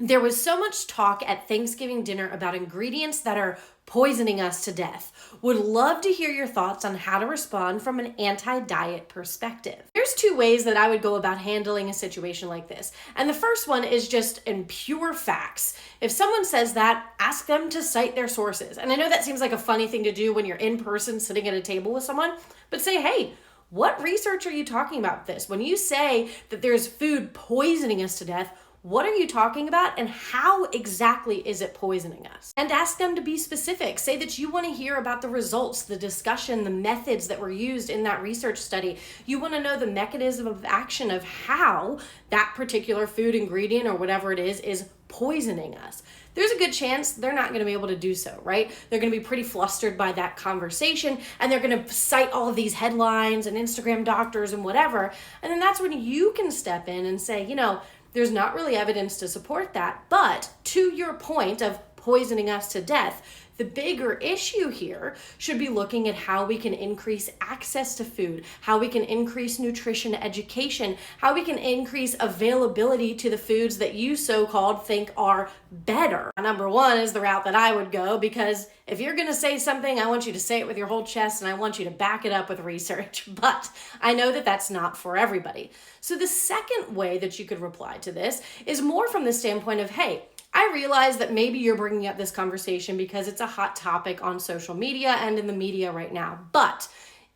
There was so much talk at Thanksgiving dinner about ingredients that are poisoning us to death. Would love to hear your thoughts on how to respond from an anti-diet perspective. There's two ways that I would go about handling a situation like this. And the first one is just in pure facts. If someone says that, ask them to cite their sources. And I know that seems like a funny thing to do when you're in person sitting at a table with someone, but say, hey, what research are you talking about this? When you say that there's food poisoning us to death, what are you talking about and how exactly is it poisoning us? And ask them to be specific. Say that you want to hear about the results, the discussion, the methods that were used in that research study. You want to know the mechanism of action of how that particular food ingredient or whatever it is poisoning us. There's a good chance they're not going to be able to do so, right? They're going to be pretty flustered by that conversation and they're going to cite all of these headlines and Instagram doctors and whatever. And then that's when you can step in and say, there's not really evidence to support that, but to your point of poisoning us to death, the bigger issue here should be looking at how we can increase access to food, how we can increase nutrition education, how we can increase availability to the foods that you so-called think are better. Number one is the route that I would go, because if you're going to say something, I want you to say it with your whole chest and I want you to back it up with research. But I know that that's not for everybody. So the second way that you could reply to this is more from the standpoint of, hey, I realize that maybe you're bringing up this conversation because it's a hot topic on social media and in the media right now, but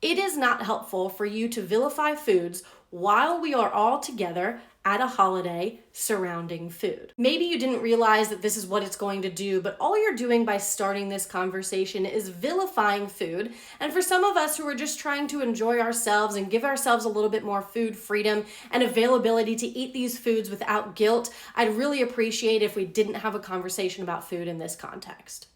it is not helpful for you to vilify foods while we are all together at a holiday surrounding food. Maybe you didn't realize that this is what it's going to do, but all you're doing by starting this conversation is vilifying food. And for some of us who are just trying to enjoy ourselves and give ourselves a little bit more food freedom and availability to eat these foods without guilt, I'd really appreciate if we didn't have a conversation about food in this context.